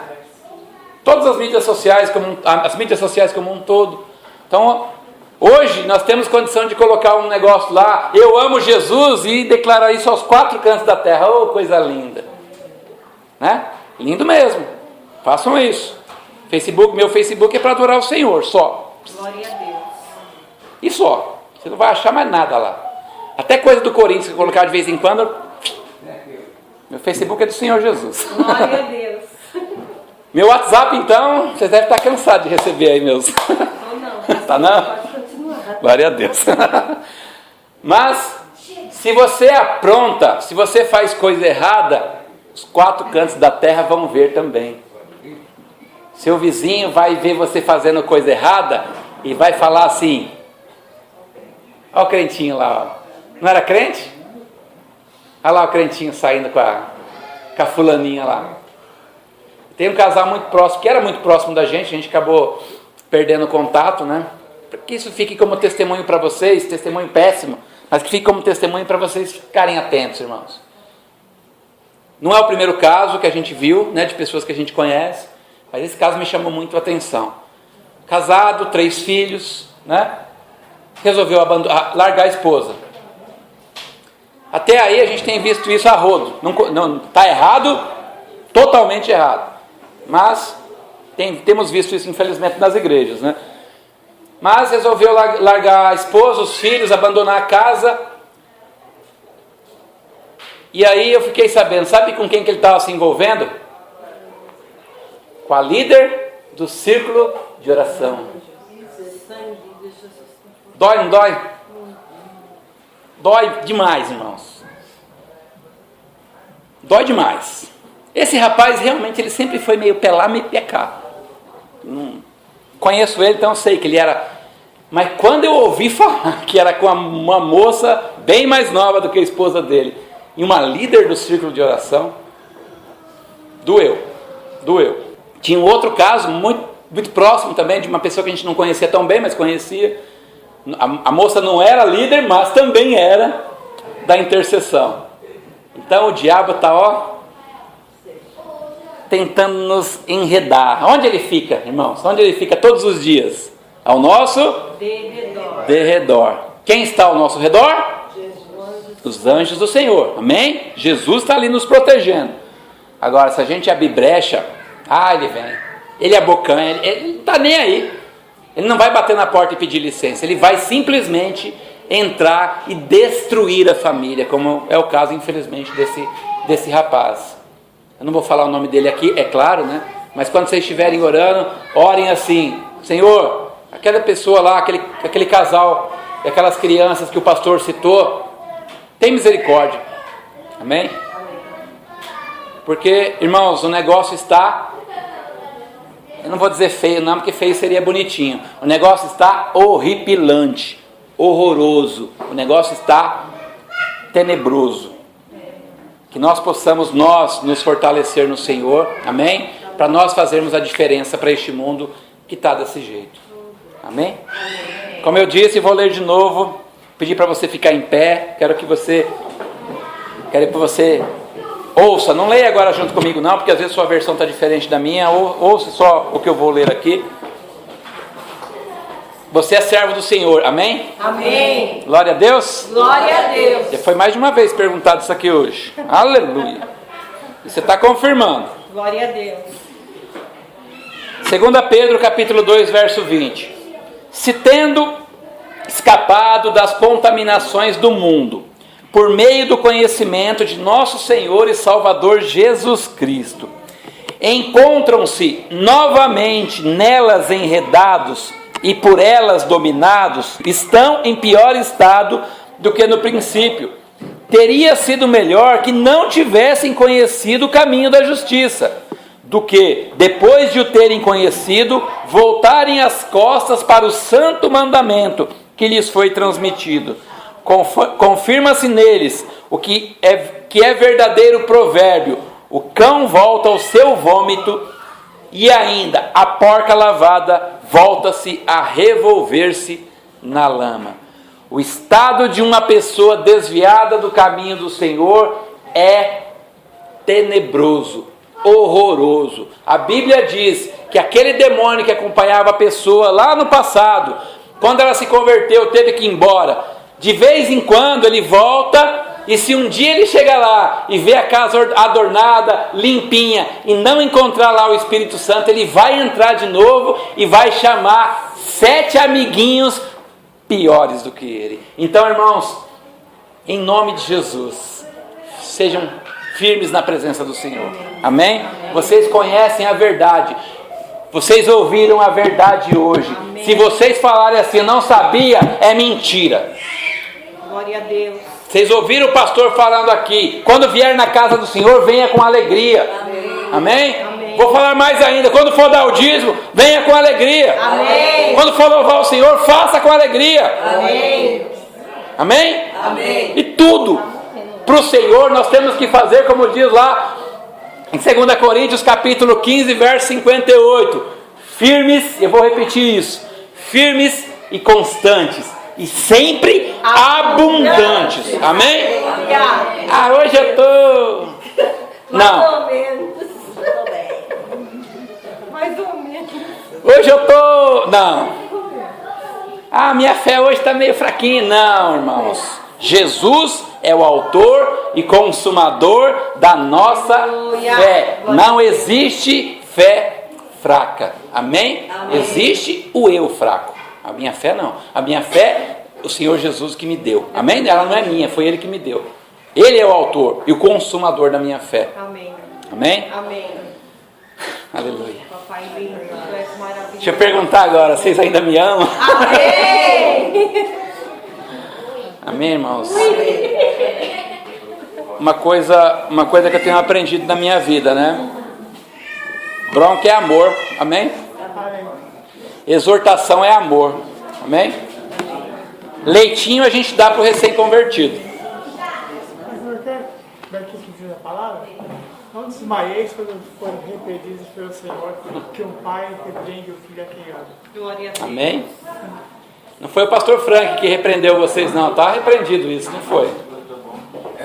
Todas as mídias sociais, como um todo. Então, hoje nós temos condição de colocar um negócio lá, eu amo Jesus, e declarar isso aos 4 cantos da terra. Oh, coisa linda, né? Lindo mesmo. Façam isso. Meu Facebook é para adorar o Senhor, só. Glória a Deus. E só. Você não vai achar mais nada lá. Até coisa do Corinthians que eu colocar de vez em quando. Meu Facebook é do Senhor Jesus. Glória a Deus. Meu WhatsApp, então, vocês devem estar cansados de receber aí meus. Ou não. Tá não? Pode continuar. Glória a Deus. Mas, se você apronta, se você faz coisa errada, os 4 cantos da terra vão ver também. Seu vizinho vai ver você fazendo coisa errada e vai falar assim: olha o crentinho lá, ó. Não era crente? Olha lá o crentinho saindo com a fulaninha lá. Tem um casal muito próximo, que era muito próximo da gente acabou perdendo contato, né? Que isso fique como testemunho para vocês, testemunho péssimo, mas que fique como testemunho para vocês ficarem atentos, irmãos. Não é o primeiro caso que a gente viu, né, de pessoas que a gente conhece, mas esse caso me chamou muito a atenção. Casado, 3 filhos, né? Resolveu largar a esposa. Até aí a gente tem visto isso a rodo. Não está errado, totalmente errado. Mas temos visto isso, infelizmente, nas igrejas, né? Mas resolveu largar a esposa, os filhos, abandonar a casa. E aí eu fiquei sabendo, sabe com quem que ele estava se envolvendo? Com a líder do círculo de oração. Dói, não dói? Dói demais, irmãos. Dói demais. Esse rapaz realmente ele sempre foi meio pelar, meio pecar. Conheço ele, então eu sei que ele era. Mas quando eu ouvi falar que era com uma moça bem mais nova do que a esposa dele, e uma líder do círculo de oração, doeu. Tinha um outro caso muito, muito próximo também, de uma pessoa que a gente não conhecia tão bem, mas conhecia. A moça não era líder, mas também era da intercessão. Então o diabo está, tentando nos enredar. Onde ele fica, irmãos? Onde ele fica todos os dias? Ao nosso derredor. Quem está ao nosso redor? Os anjos do Senhor. Amém? Jesus está ali nos protegendo. Agora, se a gente abrir brecha, ele vem. Ele é bocanha, ele não está nem aí. Ele não vai bater na porta e pedir licença. Ele vai simplesmente entrar e destruir a família, como é o caso, infelizmente, desse rapaz. Eu não vou falar o nome dele aqui, é claro, né? Mas quando vocês estiverem orando, orem assim: Senhor, aquela pessoa lá, aquele casal, aquelas crianças que o pastor citou, tem misericórdia. Amém? Porque, irmãos, o negócio está... Eu não vou dizer feio não, porque feio seria bonitinho. O negócio está horripilante, horroroso. O negócio está tenebroso. Que nós possamos nos fortalecer no Senhor, amém? Para nós fazermos a diferença para este mundo que está desse jeito. Amém? Como eu disse, vou ler de novo. Pedir para você ficar em pé. Quero que você ouça. Não leia agora junto comigo não, porque às vezes sua versão está diferente da minha. Ouça só o que eu vou ler aqui. Você é servo do Senhor, amém? Amém. Glória a Deus. Glória a Deus. Já foi mais de uma vez perguntado isso aqui hoje. Aleluia. E você está confirmando. Glória a Deus. 2 Pedro capítulo 2, verso 20. Se tendo escapado das contaminações do mundo, por meio do conhecimento de nosso Senhor e Salvador Jesus Cristo, encontram-se novamente nelas enredados e por elas dominados, estão em pior estado do que no princípio. Teria sido melhor que não tivessem conhecido o caminho da justiça, do que, depois de o terem conhecido, voltarem as costas para o santo mandamento que lhes foi transmitido. Confirma-se neles o que é verdadeiro provérbio: o cão volta ao seu vômito E ainda, a porca lavada volta-se a revolver-se na lama. O estado de uma pessoa desviada do caminho do Senhor é tenebroso, horroroso. A Bíblia diz que aquele demônio que acompanhava a pessoa lá no passado, quando ela se converteu, teve que ir embora. De vez em quando ele volta, e se um dia ele chega lá e vê a casa adornada, limpinha, e não encontrar lá o Espírito Santo, ele vai entrar de novo e vai chamar 7 amiguinhos piores do que ele. Então, irmãos, em nome de Jesus, sejam firmes na presença do Senhor. Amém? Vocês conhecem a verdade. Vocês ouviram a verdade hoje. Amém. Se vocês falarem assim, eu não sabia, é mentira. Glória a Deus. Vocês ouviram o pastor falando aqui, quando vier na casa do Senhor, venha com alegria. Amém? Amém. Vou falar mais ainda, quando for dar o dízimo, venha com alegria. Amém. Quando for louvar o Senhor, faça com alegria. Amém. Amém? Amém. E tudo para o Senhor nós temos que fazer, como diz lá em 2 Coríntios capítulo 15, verso 58. Firmes, eu vou repetir isso, firmes e constantes, e sempre abundantes. Amém? Ah, hoje eu estou... Não. Mais ou menos. Mais ou menos. Hoje eu estou... Não. Ah, minha fé hoje está meio fraquinha. Não, irmãos. Jesus é o autor e consumador da nossa fé. Não existe fé fraca. Amém? Existe o eu fraco. A minha fé não. A minha fé, o Senhor Jesus que me deu. Amém? Ela não é minha, foi Ele que me deu. Ele é o autor e o consumador da minha fé. Amém. Amém? Amém. Aleluia. Papai lindo, tu és maravilhoso. Deixa eu perguntar agora, vocês ainda me amam? Amém. Amém, irmãos? Uma coisa que eu tenho aprendido na minha vida, né? Bronca é amor. Amém? Exortação é amor. Amém? Leitinho a gente dá para o recém-convertido. Daqui que diz a palavra, não desmaieis quando forem repreendidos pelo Senhor, que um pai repreende o filho a quem ama. Glória a Deus. Amém? Não foi o pastor Frank que repreendeu vocês, não. Está repreendido isso, não foi.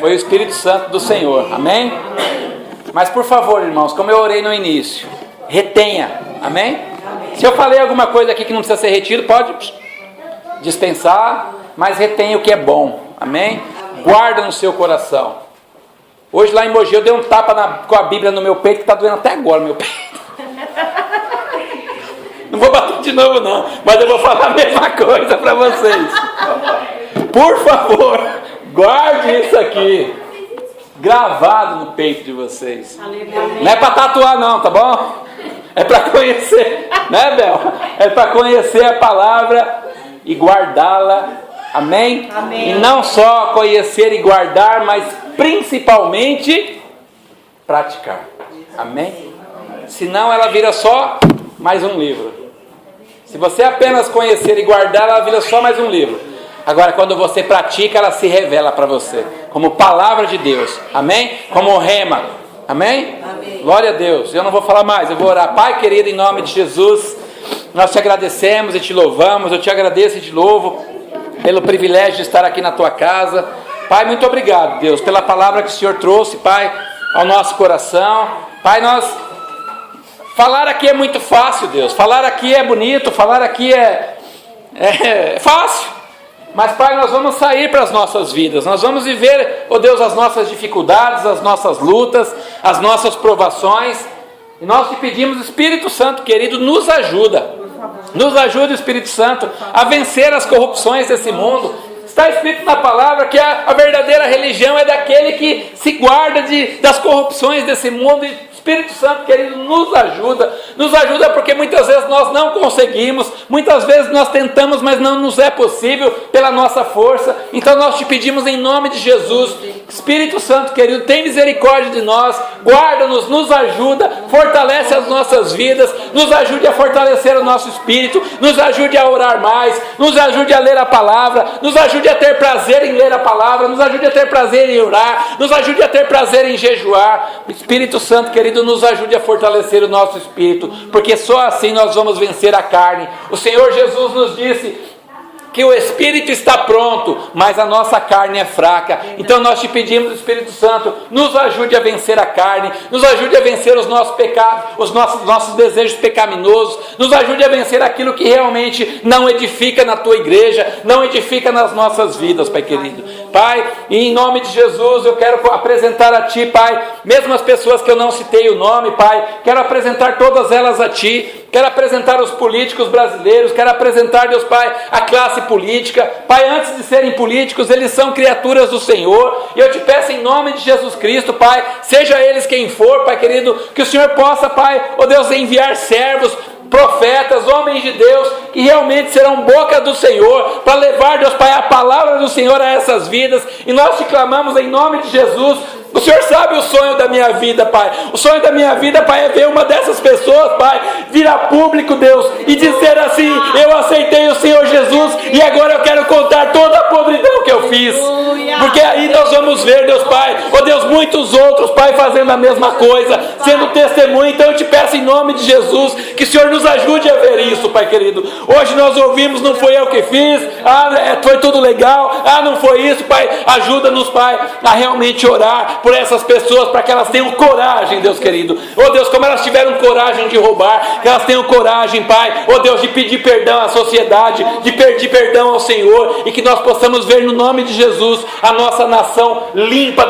Foi o Espírito Santo do Senhor. Amém? Mas por favor, irmãos, como eu orei no início, retenha. Amém? Se eu falei alguma coisa aqui que não precisa ser retido, pode dispensar, mas retenha o que é bom. Amém? Guarda no seu coração. Hoje lá em Mogi eu dei um tapa com a Bíblia no meu peito, que está doendo até agora meu peito. Não vou bater de novo não, mas eu vou falar a mesma coisa para vocês. Por favor, guarde isso aqui gravado no peito de vocês. Não é para tatuar não, tá bom? É para conhecer, né, Bel? É para conhecer a palavra e guardá-la. Amém? Amém. E não só conhecer e guardar, mas principalmente praticar. Amém? Senão ela vira só mais um livro. Se você apenas conhecer e guardar, ela vira só mais um livro. Agora, quando você pratica, ela se revela para você como palavra de Deus. Amém? Como rema. Amém? Amém. Glória a Deus. Eu não vou falar mais, eu vou orar. Pai querido, em nome de Jesus, nós te agradecemos e te louvamos. Eu te agradeço e te louvo pelo privilégio de estar aqui na tua casa. Pai, muito obrigado, Deus, pela palavra que o Senhor trouxe, Pai, ao nosso coração. Pai, falar aqui é muito fácil, Deus. Falar aqui é bonito, falar aqui é fácil. Mas, Pai, nós vamos sair para as nossas vidas. Nós vamos viver, oh Deus, as nossas dificuldades, as nossas lutas, as nossas provações. E nós te pedimos, Espírito Santo querido, nos ajuda. Nos ajuda, Espírito Santo, a vencer as corrupções desse mundo. Está escrito na palavra que a verdadeira religião é daquele que se guarda das corrupções desse mundo. E Espírito Santo querido, nos ajuda porque muitas vezes nós não conseguimos, muitas vezes nós tentamos, mas não nos é possível pela nossa força. Então nós te pedimos em nome de Jesus, Espírito Santo querido, tem misericórdia de nós, guarda-nos, nos ajuda, fortalece as nossas vidas, nos ajude a fortalecer o nosso espírito, nos ajude a orar mais, nos ajude a ler a palavra, nos ajude a ter prazer em ler a palavra, nos ajude a ter prazer em orar, nos ajude a ter prazer em jejuar. Espírito Santo querido, nos ajude a fortalecer o nosso espírito, porque só assim nós vamos vencer a carne. O Senhor Jesus nos disse que o Espírito está pronto, mas a nossa carne é fraca. Então nós te pedimos, Espírito Santo, nos ajude a vencer a carne, nos ajude a vencer os nossos pecados, os nossos desejos pecaminosos, nos ajude a vencer aquilo que realmente não edifica na tua igreja, não edifica nas nossas vidas, Pai querido. Pai, e em nome de Jesus eu quero apresentar a Ti, Pai, mesmo as pessoas que eu não citei o nome, Pai, quero apresentar todas elas a Ti. Quero apresentar os políticos brasileiros, quero apresentar, Deus Pai, a classe política. Pai, antes de serem políticos, eles são criaturas do Senhor. E eu te peço em nome de Jesus Cristo, Pai, seja eles quem for, Pai querido, que o Senhor possa, Pai, ó Deus, enviar servos, profetas, homens de Deus, que realmente serão boca do Senhor, para levar, Deus Pai, a palavra do Senhor a essas vidas. E nós te clamamos em nome de Jesus. O Senhor sabe o sonho da minha vida, Pai. O sonho da minha vida, Pai, é ver uma dessas pessoas, Pai, vir a público, Deus, e dizer assim: eu aceitei o Senhor Jesus e agora eu quero contar toda a podridão que eu fiz. Porque aí nós vamos ver, Deus Pai, ó Deus, muitos outros, Pai, fazendo a mesma coisa, sendo testemunho. Então eu te peço em nome de Jesus que o Senhor nos ajude a ver isso, Pai querido. Hoje nós ouvimos: não foi eu que fiz, foi tudo legal, não foi isso, Pai. Ajuda-nos, Pai, a realmente orar por essas pessoas, para que elas tenham coragem, Deus querido. Oh Deus, como elas tiveram coragem de roubar, que elas tenham coragem, Pai, oh Deus, de pedir perdão à sociedade, de pedir perdão ao Senhor, e que nós possamos ver no nome de Jesus a nossa nação limpa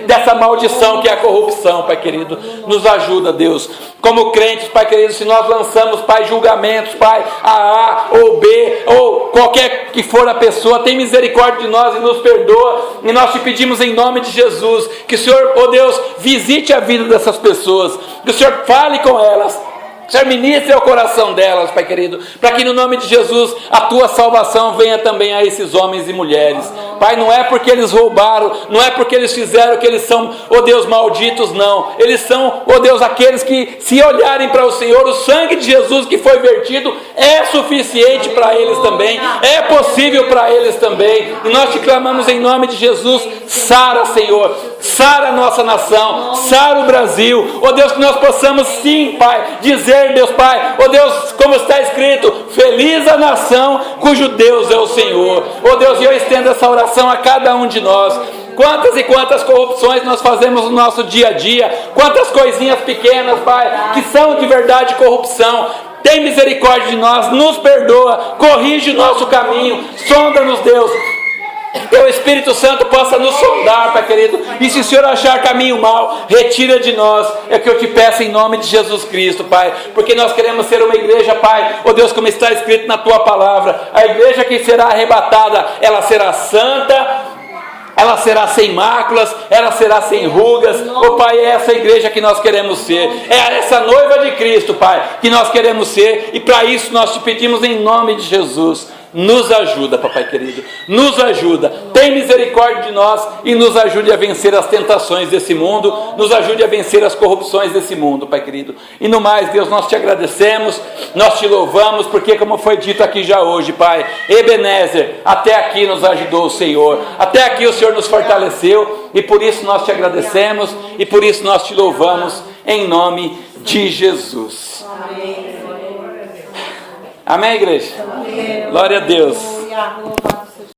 dessa maldição que é a corrupção, Pai querido. Nos ajuda, Deus. Como crentes, Pai querido, se nós lançamos, Pai, julgamentos, Pai, a ou B, ou qualquer que for a pessoa, tem misericórdia de nós e nos perdoa. E nós te pedimos em nome de Jesus que o Senhor, oh Deus, visite a vida dessas pessoas, que o Senhor fale com elas, que o Senhor ministre ao coração delas, Pai querido, para que no nome de Jesus a tua salvação venha também a esses homens e mulheres. Pai, não é porque eles roubaram, não é porque eles fizeram que eles são, oh Deus, malditos, não. Eles são, oh Deus, aqueles que, se olharem para o Senhor, o sangue de Jesus que foi vertido é suficiente para eles também, é possível para eles também. E nós te clamamos em nome de Jesus: sara, Senhor, sara a nossa nação, sara o Brasil. Oh Deus, que nós possamos sim, Pai, dizer, Deus Pai, oh Deus, como está escrito: feliz a nação cujo Deus é o Senhor. Oh Deus, e eu estendo essa oração a cada um de nós. Quantas e quantas corrupções nós fazemos no nosso dia a dia, quantas coisinhas pequenas, Pai, que são de verdade corrupção. Tem misericórdia de nós, nos perdoa, corrige o nosso caminho, sonda-nos, Deus. Que o Espírito Santo possa nos sondar, Pai querido, e se o Senhor achar caminho mau, retira de nós. É o que eu te peço em nome de Jesus Cristo, Pai, porque nós queremos ser uma igreja, Pai, oh Deus, como está escrito na tua palavra, a igreja que será arrebatada, ela será santa, ela será sem máculas, ela será sem rugas. Oh Pai, é essa igreja que nós queremos ser, é essa noiva de Cristo, Pai, que nós queremos ser. E para isso nós te pedimos em nome de Jesus: nos ajuda, Papai querido, nos ajuda, tem misericórdia de nós e nos ajude a vencer as tentações desse mundo, nos ajude a vencer as corrupções desse mundo, Pai querido. E no mais, Deus, nós te agradecemos, nós te louvamos, porque como foi dito aqui já hoje, Pai, Ebenezer, até aqui nos ajudou o Senhor, até aqui o Senhor nos fortaleceu, e por isso nós te agradecemos, e por isso nós te louvamos, em nome de Jesus. Amém, igreja? Glória a Deus.